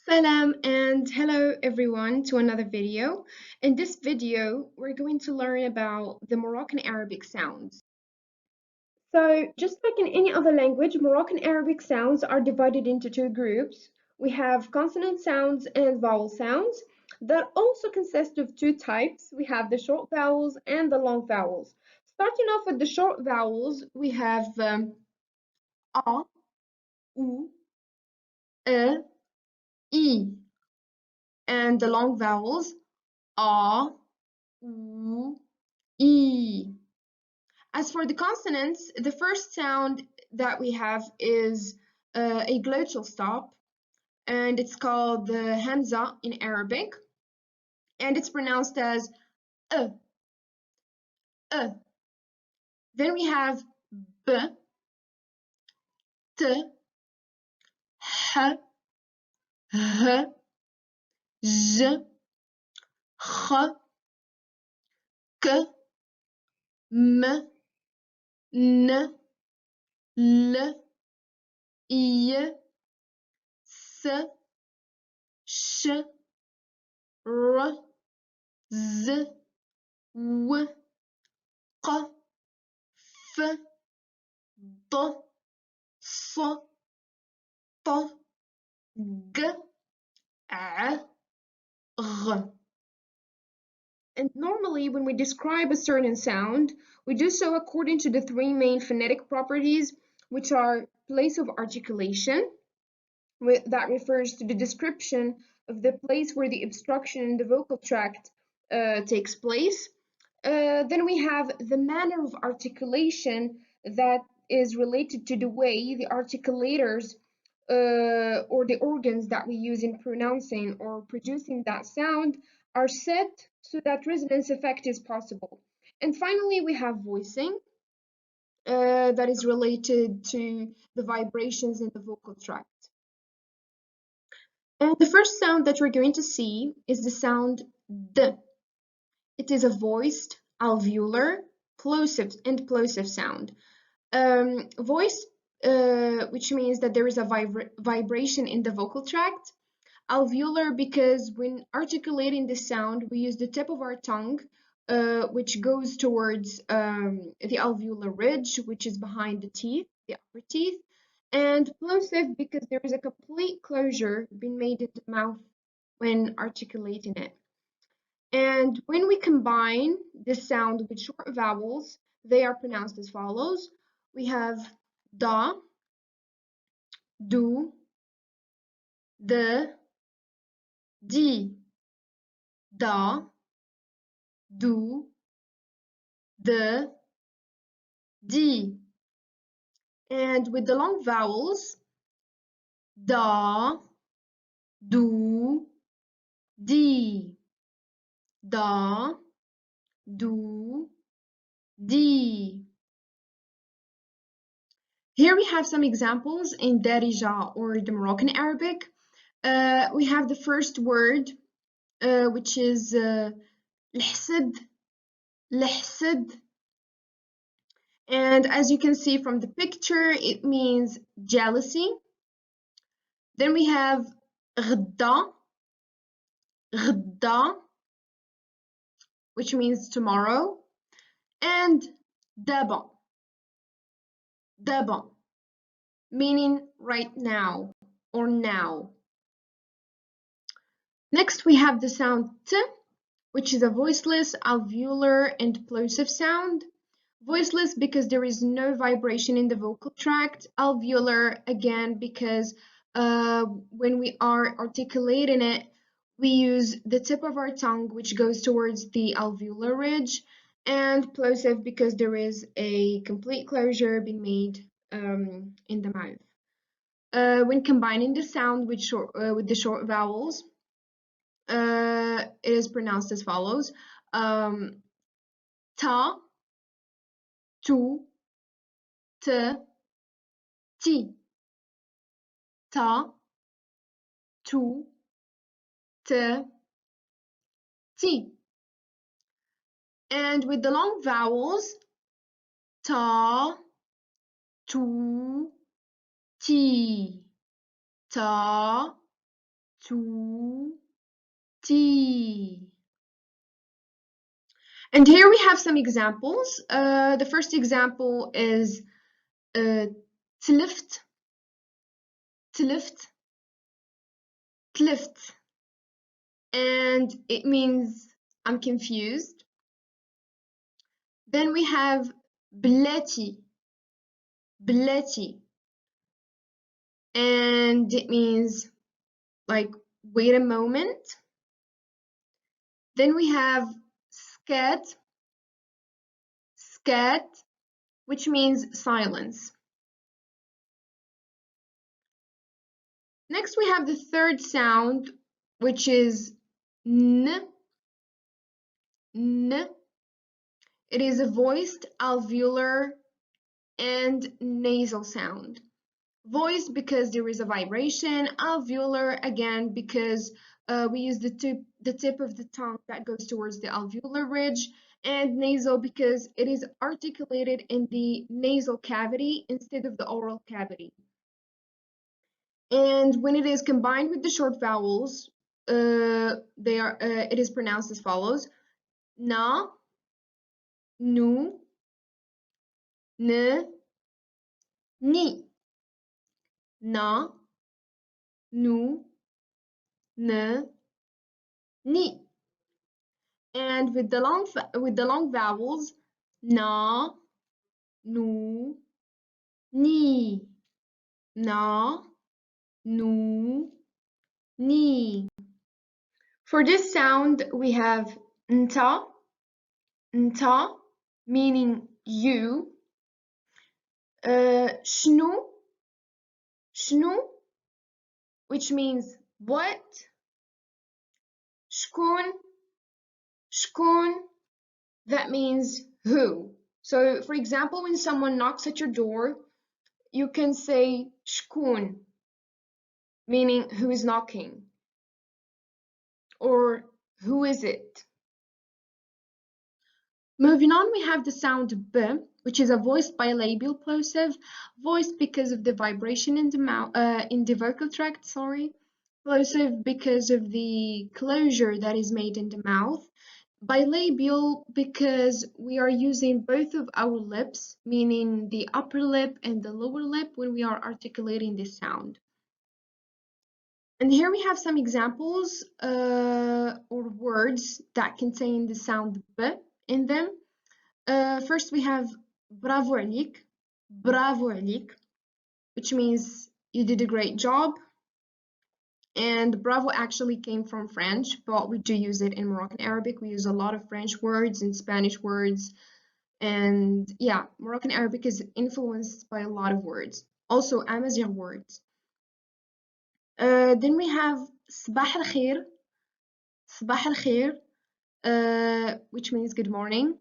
Salam and hello everyone to another video. In this video, we're going to learn about the Moroccan Arabic sounds. So, just like in any other language, Moroccan Arabic sounds are divided into two groups. We have consonant sounds and vowel sounds that also consist of two types. We have the short vowels and the long vowels. Starting off with the short vowels, we have A, U, E, I, and the long vowels A, U, E. As for the consonants, the first sound that we have is a glottal stop, and it's called the hamza in Arabic, and it's pronounced as uh, uh. Then we have b, t, h, h, j, ch, k, m, n, l, i, s, sh, r, z, w, q, f, d, s, t, g, ع, غ. And normally, when we describe a certain sound, we do so according to the three main phonetic properties, which are place of articulation, that refers to the description of the place where the obstruction in the vocal tract takes place. Then we have the manner of articulation that is related to the way the articulators or the organs that we use in pronouncing or producing that sound are set so that resonance effect is possible. And finally, we have voicing that is related to the vibrations in the vocal tract. And the first sound that we're going to see is the sound D. It is a voiced, alveolar, plosive, and plosive sound. Voiced, which means that there is a vibration in the vocal tract. Alveolar, because when articulating the sound, we use the tip of our tongue, which goes towards the alveolar ridge, which is behind the teeth, the upper teeth. And plosive, because there is a complete closure being made in the mouth when articulating it. And when we combine this sound with short vowels, they are pronounced as follows. We have da, do, the, di, da, do, the, di. And with the long vowels, da, do, di, da, do, di. Here we have some examples in Darija or the Moroccan Arabic. We have the first word, which is الحسد, الحسد. And as you can see from the picture, it means jealousy. Then we have غدا, غدا, which means tomorrow, and دابا, دابا, meaning right now or now. Next, we have the sound T, which is a voiceless, alveolar, and plosive sound. Voiceless because there is no vibration in the vocal tract. Alveolar, again, because when we are articulating it, we use the tip of our tongue, which goes towards the alveolar ridge. And plosive because there is a complete closure being made in the mouth. When combining the sound with the short vowels, it is pronounced as follows. Ta, tu, te, ti. Ta, tu, te, ti. And with the long vowels, ta, tu, ti. Ta, tutti. And here we have some examples. The first example is تلفت, تلفت, تلفت. And it means I'm confused. Then we have بلاتي, بلاتي. And it means like wait a moment. Then we have scat, scat, which means silence. Next we have the third sound, which is n, n. It is a voiced, alveolar, and nasal sound. Voiced because there is a vibration, alveolar again because we use the tip of the tongue that goes towards the alveolar ridge, and nasal because it is articulated in the nasal cavity instead of the oral cavity. And when it is combined with the short vowels, it is pronounced as follows: na, nu, n, ni. Na, nu, n, ni. And with the long vowels, na, nu, ni, na, nu, ni. For this sound, we have nta, nta, meaning you, shnu, shnu, which means what, shkun, shkun, that means who. So, for example, when someone knocks at your door, you can say shkun, meaning who is knocking, or who is it. Moving on, we have the sound b, which is a voiced bilabial plosive, voiced because of the vibration in the mouth, in the vocal tract, plosive because of the closure that is made in the mouth, bilabial because we are using both of our lips, meaning the upper lip and the lower lip when we are articulating this sound. And here we have some examples or words that contain the sound b in them. First we have bravo عليك, bravo عليك, which means you did a great job. And bravo actually came from French, but we do use it in Moroccan Arabic. We use a lot of French words and Spanish words. And yeah, Moroccan Arabic is influenced by a lot of words. Also Amazigh words. Then we have صباح الخير, صباح الخير, which means good morning.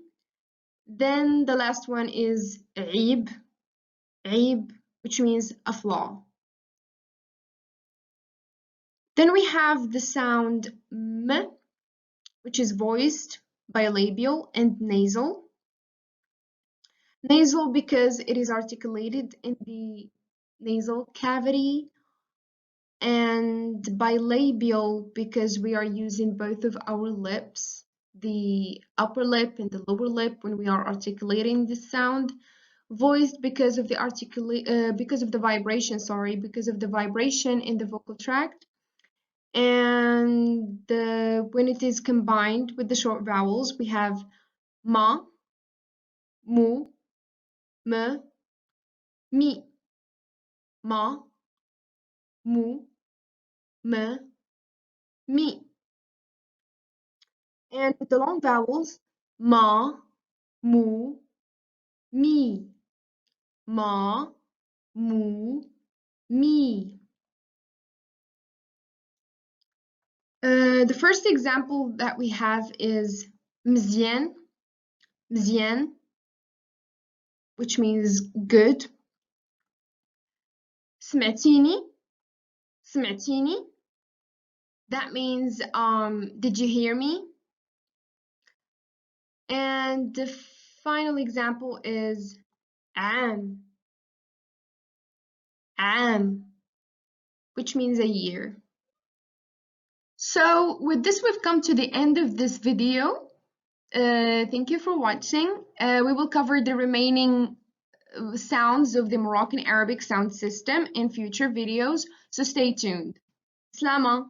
Then the last one is عيب, عيب, which means a flaw. Then we have the sound m, which is voiced, bilabial, and nasal. Nasal because it is articulated in the nasal cavity, and bilabial because we are using both of our lips, the upper lip and the lower lip, when we are articulating this sound. Voiced because of the vibration, because of the vibration in the vocal tract. And when it is combined with the short vowels, we have ma, mu, me, mi. Ma, mu, me, mi. And with the long vowels, ma, mu, mi. Ma, mu, mi. The first example that we have is mzien, mzien, which means good. سمعتيني, سمعتيني, that means did you hear me? And the final example is عام, عام, which means a year. So with this, we've come to the end of this video. Thank you for watching. We will cover the remaining sounds of the Moroccan Arabic sound system in future videos, so stay tuned. Slama.